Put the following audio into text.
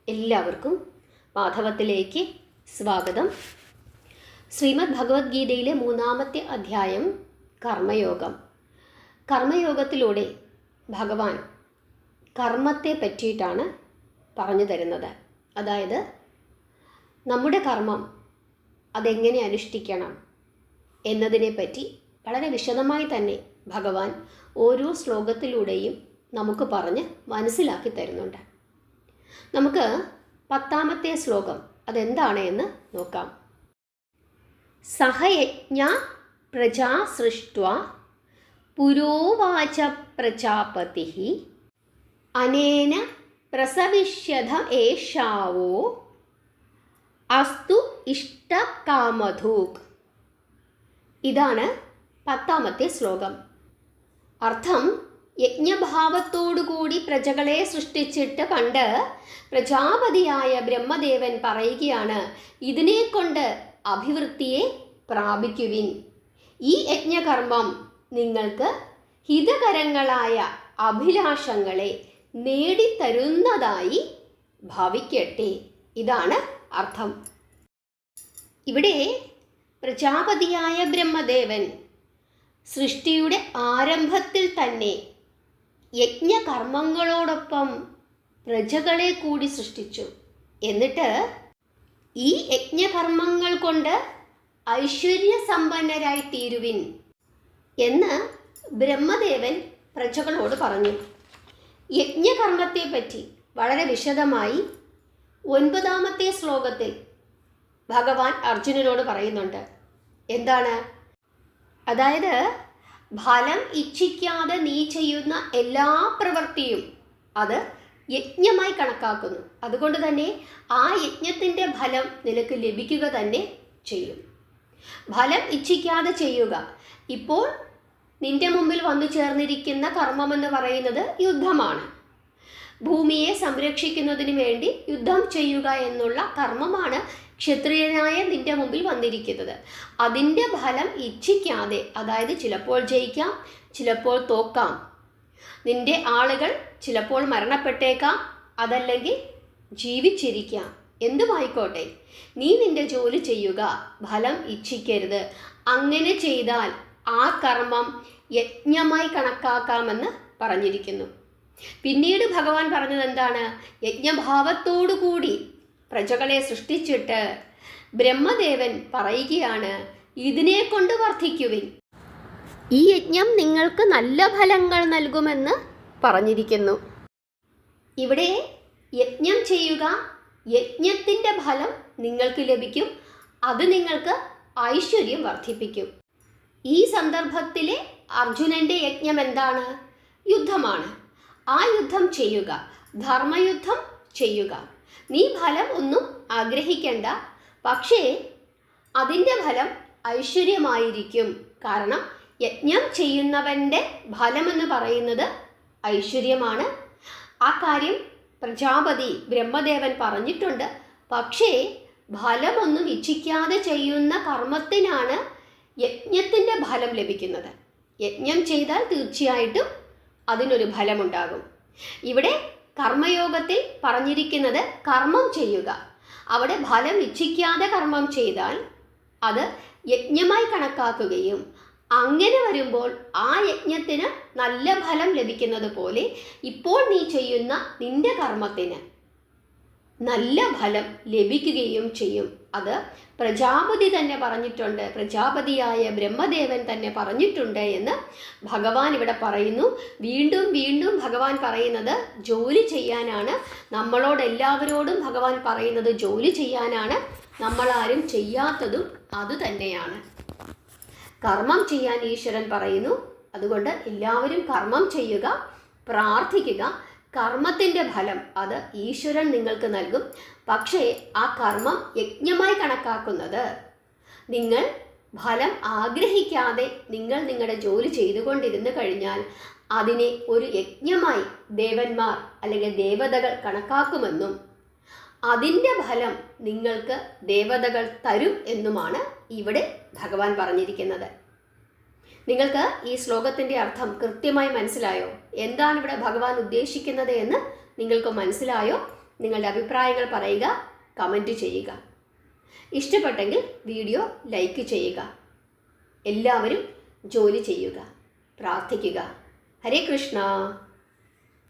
എല്ലാവർക്കും പാഠവത്തിലേക്ക് സ്വാഗതം. ശ്രീമദ് ഭഗവത്ഗീതയിലെ 3-ാമത്തെ അധ്യായം കർമ്മയോഗം. കർമ്മയോഗത്തിലൂടെ ഭഗവാൻ കർമ്മത്തെ പറ്റിയിട്ടാണ് പറഞ്ഞു തരുന്നത്. അതായത് നമ്മുടെ കർമ്മം അതെങ്ങനെ അനുഷ്ഠിക്കണം എന്നതിനെപ്പറ്റി വളരെ വിശദമായി തന്നെ ഭഗവാൻ ഓരോ ശ്ലോകത്തിലൂടെയും നമുക്ക് പറഞ്ഞ് മനസ്സിലാക്കി തരുന്നുണ്ട്. നമുക്ക് 10-ാമത്തെ ശ്ലോകം അതെന്താണ് എന്ന് നോക്കാം. സഹയജ്ഞ പ്രജാ സൃഷ്ട്വാ പുരോവാച പ്രജാപതി അനേന പ്രസവിഷ്യത ഏഷാവോ അസ്തു ഇഷ്ടകാമധൂക്. ഇതാണ് 10-ാമത്തെ ശ്ലോകം. അർത്ഥം, യജ്ഞഭാവത്തോടുകൂടി പ്രജകളെ സൃഷ്ടിച്ചിട്ട് പണ്ട് പ്രജാപതിയായ ബ്രഹ്മദേവൻ പറയുകയാണ്, ഇതിനെക്കൊണ്ട് അഭിവൃദ്ധിയെ പ്രാപിക്കുവിൻ. ഈ യജ്ഞകർമ്മം നിങ്ങൾക്ക് ഹിതകരങ്ങളായ അഭിലാഷങ്ങളെ നേടിത്തരുന്നതായി ഭവിക്കട്ടെ. ഇതാണ് അർത്ഥം. ഇവിടെ പ്രജാപതിയായ ബ്രഹ്മദേവൻ സൃഷ്ടിയുടെ ആരംഭത്തിൽ തന്നെ യജ്ഞകർമ്മങ്ങളോടൊപ്പം പ്രജകളെ കൂടി സൃഷ്ടിച്ചു. എന്നിട്ട് ഈ യജ്ഞകർമ്മങ്ങൾ കൊണ്ട് ഐശ്വര്യസമ്പന്നരായി തീരുവിൻ എന്ന് ബ്രഹ്മദേവൻ പ്രജകളോട് പറഞ്ഞു. യജ്ഞകർമ്മത്തെ പറ്റി വളരെ വിശദമായി 9-ാമത്തെ ശ്ലോകത്തിൽ ഭഗവാൻ അർജുനനോട് പറയുന്നുണ്ട്. എന്താണ്? അതായത് ഫലം ഇച്ഛിക്കാതെ നീ ചെയ്യുന്ന എല്ലാ പ്രവൃത്തിയും അത് യജ്ഞമായി കണക്കാക്കുന്നു. അതുകൊണ്ട് തന്നെ ആ യജ്ഞത്തിൻ്റെ ഫലം നിനക്ക് ലഭിക്കുക തന്നെ ചെയ്യും. ഫലം ഇച്ഛിക്കാതെ ചെയ്യുക. ഇപ്പോൾ നിന്റെ മുമ്പിൽ വന്നു ചേർന്നിരിക്കുന്ന കർമ്മമെന്ന് പറയുന്നത് യുദ്ധമാണ്. ഭൂമിയെ സംരക്ഷിക്കുന്നതിന് വേണ്ടി യുദ്ധം ചെയ്യുക എന്നുള്ള കർമ്മമാണ് ക്ഷത്രിയനായ നിന്റെ മുമ്പിൽ വന്നിരിക്കുന്നത്. അതിൻ്റെ ഫലം ഇച്ഛിക്കാതെ, അതായത് ചിലപ്പോൾ ജയിക്കാം, ചിലപ്പോൾ തോക്കാം, നിന്റെ ആളുകൾ ചിലപ്പോൾ മരണപ്പെട്ടേക്കാം, അതല്ലെങ്കിൽ ജീവിച്ചിരിക്കാം, എന്തുമായിക്കോട്ടെ, നീ നിന്റെ ജോലി ചെയ്യുക, ഫലം ഇച്ഛിക്കരുത്. അങ്ങനെ ചെയ്താൽ ആ കർമ്മം യജ്ഞമായി കണക്കാക്കാമെന്ന് പറഞ്ഞിരിക്കുന്നു. പിന്നീട് ഭഗവാൻ പറഞ്ഞത് എന്താണ്? യജ്ഞഭാവത്തോടു കൂടി പ്രജകളെ സൃഷ്ടിച്ചിട്ട് ബ്രഹ്മദേവൻ പറയുകയാണ്, ഇതിനെ കൊണ്ട് വർദ്ധിക്കുവിൻ. ഈ യജ്ഞം നിങ്ങൾക്ക് നല്ല ഫലങ്ങൾ നൽകുമെന്ന് പറഞ്ഞിരിക്കുന്നു. ഇവിടെ യജ്ഞം ചെയ്യുക, യജ്ഞത്തിൻ്റെ ഫലം നിങ്ങൾക്ക് ലഭിക്കും, അത് നിങ്ങൾക്ക് ഐശ്വര്യം വർദ്ധിപ്പിക്കും. ഈ സന്ദർഭത്തിലെ അർജുനൻ്റെ യജ്ഞം എന്താണ്? യുദ്ധമാണ്. ആ യുദ്ധം ചെയ്യുക, ധർമ്മയുദ്ധം ചെയ്യുക. നീ ഫലം ഒന്നും ആഗ്രഹിക്കേണ്ട, പക്ഷേ അതിൻ്റെ ഫലം ഐശ്വര്യമായിരിക്കും. കാരണം യജ്ഞം ചെയ്യുന്നവൻ്റെ ഫലമെന്ന് പറയുന്നത് ഐശ്വര്യമാണ്. ആ കാര്യം പ്രജാപതി ബ്രഹ്മദേവൻ പറഞ്ഞിട്ടുണ്ട്. പക്ഷേ ഫലമൊന്നും ഇച്ഛിക്കാതെ ചെയ്യുന്ന കർമ്മത്തിനാണ് യജ്ഞത്തിൻ്റെ ഫലം ലഭിക്കുന്നത്. യജ്ഞം ചെയ്താൽ തീർച്ചയായിട്ടും അതിനൊരു ഫലമുണ്ടാകും. ഇവിടെ കർമ്മയോഗത്തിൽ പറഞ്ഞിരിക്കുന്നത് കർമ്മം ചെയ്യുക. അവിടെ ഫലം ഇച്ഛിക്കാതെ കർമ്മം ചെയ്താൽ അത് യജ്ഞമായി കണക്കാക്കുകയും അങ്ങനെ വരുമ്പോൾ ആ യജ്ഞത്തിന് നല്ല ഫലം ലഭിക്കുന്നത് പോലെ ഇപ്പോൾ നീ ചെയ്യുന്ന നിന്റെ കർമ്മത്തിന് നല്ല ഫലം ലഭിക്കുകയും ചെയ്യും. അത് പ്രജാപതി തന്നെ പറഞ്ഞിട്ടുണ്ട്, പ്രജാപതിയായ ബ്രഹ്മദേവൻ തന്നെ പറഞ്ഞിട്ടുണ്ട് എന്ന് ഭഗവാൻ ഇവിടെ പറയുന്നു. വീണ്ടും വീണ്ടും ഭഗവാൻ പറയുന്നത് ജോലി ചെയ്യാനാണ്. നമ്മളോടെല്ലാവരോടും ഭഗവാൻ പറയുന്നത് ജോലി ചെയ്യാനാണ്. നമ്മളാരും ചെയ്യാത്തതും അതുതന്നെയാണ്. കർമ്മം ചെയ്യാൻ ഈശ്വരൻ പറയുന്നു. അതുകൊണ്ട് എല്ലാവരും കർമ്മം ചെയ്യുക, പ്രാർത്ഥിക്കുക. കർമ്മത്തിൻ്റെ ഫലം അത് ഈശ്വരൻ നിങ്ങൾക്ക് നൽകും. പക്ഷേ ആ കർമ്മം യജ്ഞമായി കണക്കാക്കുന്നത് നിങ്ങൾ ഫലം ആഗ്രഹിക്കാതെ നിങ്ങൾ നിങ്ങളുടെ ജോലി ചെയ്തുകൊണ്ടിരുന്നു കഴിഞ്ഞാൽ അതിനെ ഒരു യജ്ഞമായി ദേവന്മാർ അല്ലെങ്കിൽ ദേവതകൾ കണക്കാക്കുമെന്നും അതിൻ്റെ ഫലം നിങ്ങൾക്ക് ദേവതകൾ തരും എന്നുമാണ് ഇവിടെ ഭഗവാൻ പറഞ്ഞിരിക്കുന്നത്. നിങ്ങൾക്ക് ഈ ശ്ലോകത്തിൻ്റെ അർത്ഥം കൃത്യമായി മനസ്സിലായോ? എന്താണ് ഇവിടെ ഭഗവാൻ ഉദ്ദേശിക്കുന്നത് എന്ന് നിങ്ങൾക്ക് മനസ്സിലായോ? നിങ്ങളുടെ അഭിപ്രായങ്ങൾ പറയുക, കമൻറ്റ് ചെയ്യുക. ഇഷ്ടപ്പെട്ടെങ്കിൽ വീഡിയോ ലൈക്ക് ചെയ്യുക. എല്ലാവരും ജോലി ചെയ്യുക, പ്രാർത്ഥിക്കുക. ഹരേ കൃഷ്ണ.